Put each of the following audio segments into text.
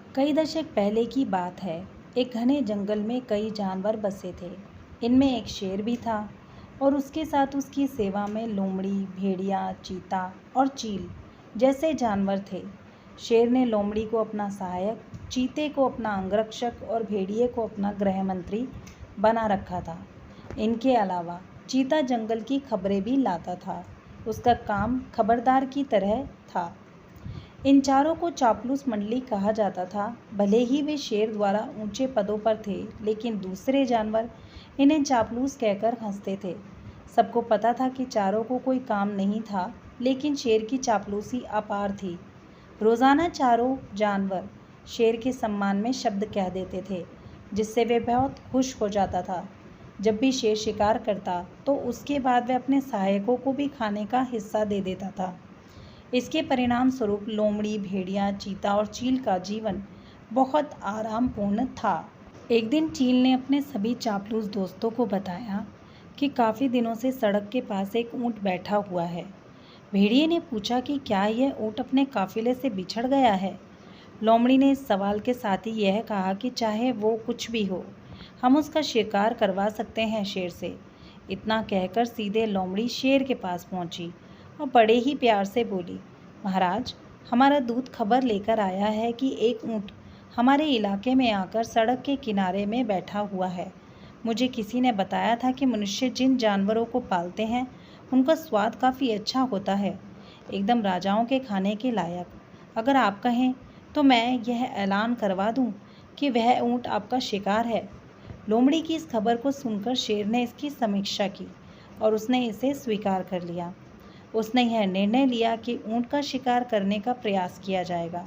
कई दशक पहले की बात है। एक घने जंगल में कई जानवर बसे थे। इनमें एक शेर भी था और उसके साथ उसकी सेवा में लोमड़ी, भेड़िया, चीता और चील जैसे जानवर थे। शेर ने लोमड़ी को अपना सहायक, चीते को अपना अंगरक्षक और भेड़िए को अपना गृह मंत्री बना रखा था। इनके अलावा चीता जंगल की खबरें भी लाता था। उसका काम खबरदार की तरह था। इन चारों को चापलूस मंडली कहा जाता था। भले ही वे शेर द्वारा ऊंचे पदों पर थे, लेकिन दूसरे जानवर इन्हें चापलूस कहकर हंसते थे। सबको पता था कि चारों को कोई काम नहीं था, लेकिन शेर की चापलूसी अपार थी। रोजाना चारों जानवर शेर के सम्मान में शब्द कह देते थे, जिससे वे बहुत खुश हो जाता था। जब भी शेर शिकार करता तो उसके बाद वह अपने सहायकों को भी खाने का हिस्सा दे देता था। इसके परिणाम स्वरूप लोमड़ी, भेड़िया, चीता और चील का जीवन बहुत आरामपूर्ण था। एक दिन चील ने अपने सभी चापलूस दोस्तों को बताया कि काफ़ी दिनों से सड़क के पास एक ऊँट बैठा हुआ है। भेड़िए ने पूछा कि क्या यह ऊँट अपने काफिले से बिछड़ गया है। लोमड़ी ने इस सवाल के साथ ही यह कहा कि चाहे वो कुछ भी हो, हम उसका शिकार करवा सकते हैं शेर से। इतना कहकर सीधे लोमड़ी शेर के पास पहुंची और बड़े ही प्यार से बोली, महाराज, हमारा दूत खबर लेकर आया है कि एक ऊँट हमारे इलाके में आकर सड़क के किनारे में बैठा हुआ है। मुझे किसी ने बताया था कि मनुष्य जिन जानवरों को पालते हैं उनका स्वाद काफ़ी अच्छा होता है, एकदम राजाओं के खाने के लायक। अगर आप कहें तो मैं यह ऐलान करवा दूं कि वह ऊँट आपका शिकार है। लोमड़ी की इस खबर को सुनकर शेर ने इसकी समीक्षा की और उसने इसे स्वीकार कर लिया। उसने यह निर्णय लिया कि ऊँट का शिकार करने का प्रयास किया जाएगा।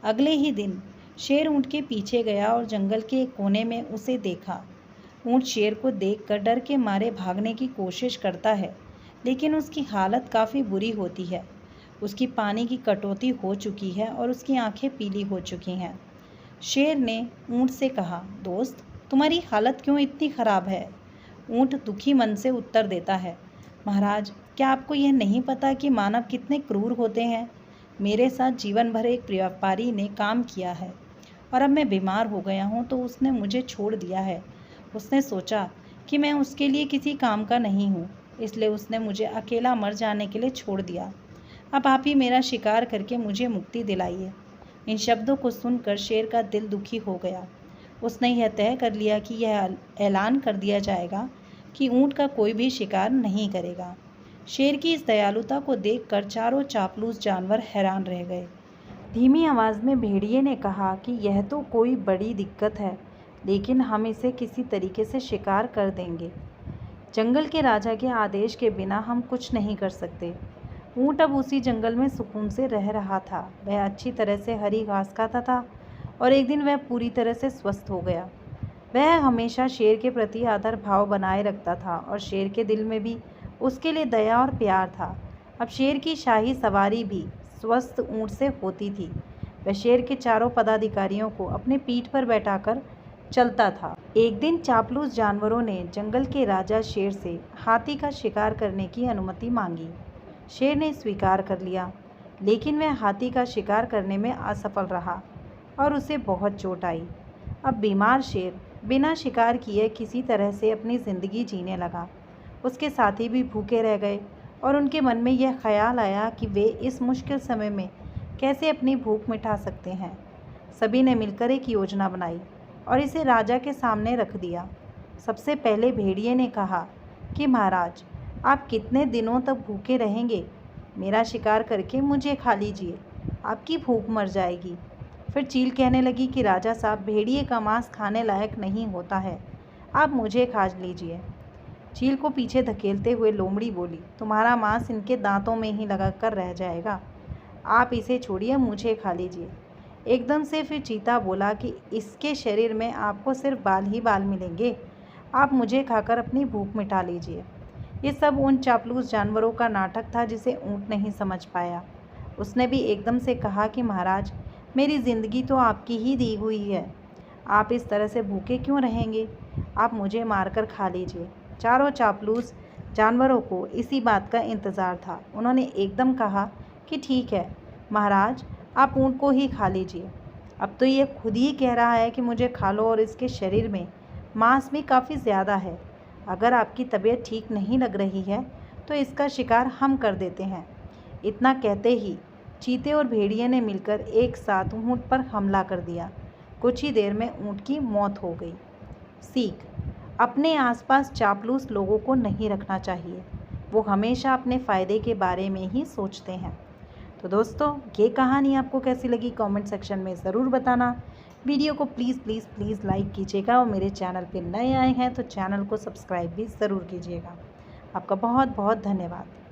अगले ही दिन शेर ऊँट के पीछे गया और जंगल के एक कोने में उसे देखा। ऊँट शेर को देखकर डर के मारे भागने की कोशिश करता है, लेकिन उसकी हालत काफ़ी बुरी होती है। उसकी पानी की कटौती हो चुकी है और उसकी आंखें पीली हो चुकी हैं। शेर ने ऊँट से कहा, दोस्त, तुम्हारी हालत क्यों इतनी खराब है? ऊँट दुखी मन से उत्तर देता है, महाराज, क्या आपको यह नहीं पता कि मानव कितने क्रूर होते हैं? मेरे साथ जीवन भर एक व्यापारी ने काम किया है और अब मैं बीमार हो गया हूँ तो उसने मुझे छोड़ दिया है। उसने सोचा कि मैं उसके लिए किसी काम का नहीं हूँ, इसलिए उसने मुझे अकेला मर जाने के लिए छोड़ दिया। अब आप ही मेरा शिकार करके मुझे मुक्ति दिलाइए। इन शब्दों को सुनकर शेर का दिल दुखी हो गया। उसने यह तय कर लिया कि यह ऐलान कर दिया जाएगा कि ऊँट का कोई भी शिकार नहीं करेगा। शेर की इस दयालुता को देखकर चारों चापलूस जानवर हैरान रह गए। धीमी आवाज़ में भेड़िए ने कहा कि यह तो कोई बड़ी दिक्कत है, लेकिन हम इसे किसी तरीके से शिकार कर देंगे। जंगल के राजा के आदेश के बिना हम कुछ नहीं कर सकते। ऊँट अब उसी जंगल में सुकून से रह रहा था। वह अच्छी तरह से हरी घास खाता था और एक दिन वह पूरी तरह से स्वस्थ हो गया। वह हमेशा शेर के प्रति आदर भाव बनाए रखता था और शेर के दिल में भी उसके लिए दया और प्यार था। अब शेर की शाही सवारी भी स्वस्थ ऊँट से होती थी। वह शेर के चारों पदाधिकारियों को अपने पीठ पर बैठाकर चलता था। एक दिन चापलूस जानवरों ने जंगल के राजा शेर से हाथी का शिकार करने की अनुमति मांगी। शेर ने स्वीकार कर लिया, लेकिन वह हाथी का शिकार करने में असफल रहा और उसे बहुत चोट आई। अब बीमार शेर बिना शिकार किए किसी तरह से अपनी ज़िंदगी जीने लगा। उसके साथी भी भूखे रह गए और उनके मन में यह ख्याल आया कि वे इस मुश्किल समय में कैसे अपनी भूख मिटा सकते हैं। सभी ने मिलकर एक योजना बनाई और इसे राजा के सामने रख दिया। सबसे पहले भेड़िए ने कहा कि महाराज, आप कितने दिनों तक भूखे रहेंगे? मेरा शिकार करके मुझे खा लीजिए, आपकी भूख मर जाएगी। फिर चील कहने लगी कि राजा साहब, भेड़िए का मांस खाने लायक नहीं होता है, आप मुझे खा लीजिए। चील को पीछे धकेलते हुए लोमड़ी बोली, तुम्हारा मांस इनके दांतों में ही लगा कर रह जाएगा, आप इसे छोड़िए, मुझे खा लीजिए। एकदम से फिर चीता बोला कि इसके शरीर में आपको सिर्फ बाल ही बाल मिलेंगे, आप मुझे खाकर अपनी भूख मिटा लीजिए। ये सब उन चापलूस जानवरों का नाटक था जिसे ऊँट नहीं समझ पाया। उसने भी एकदम से कहा कि महाराज, मेरी ज़िंदगी तो आपकी ही दी हुई है, आप इस तरह से भूखे क्यों रहेंगे? आप मुझे मारकर खा लीजिए। चारों चापलूस जानवरों को इसी बात का इंतज़ार था। उन्होंने एकदम कहा कि ठीक है महाराज, आप ऊँट को ही खा लीजिए। अब तो ये खुद ही कह रहा है कि मुझे खा लो और इसके शरीर में मांस भी काफ़ी ज़्यादा है। अगर आपकी तबीयत ठीक नहीं लग रही है तो इसका शिकार हम कर देते हैं। इतना कहते ही चीते और भेड़िए ने मिलकर एक साथ ऊँट पर हमला कर दिया। कुछ ही देर में ऊँट की मौत हो गई। सीख: अपने आसपास चापलूस लोगों को नहीं रखना चाहिए। वो हमेशा अपने फ़ायदे के बारे में ही सोचते हैं। तो दोस्तों, ये कहानी आपको कैसी लगी कमेंट सेक्शन में ज़रूर बताना। वीडियो को प्लीज़ प्लीज़ प्लीज़ लाइक कीजिएगा और मेरे चैनल पे नए आए हैं तो चैनल को सब्सक्राइब भी ज़रूर कीजिएगा। आपका बहुत बहुत धन्यवाद।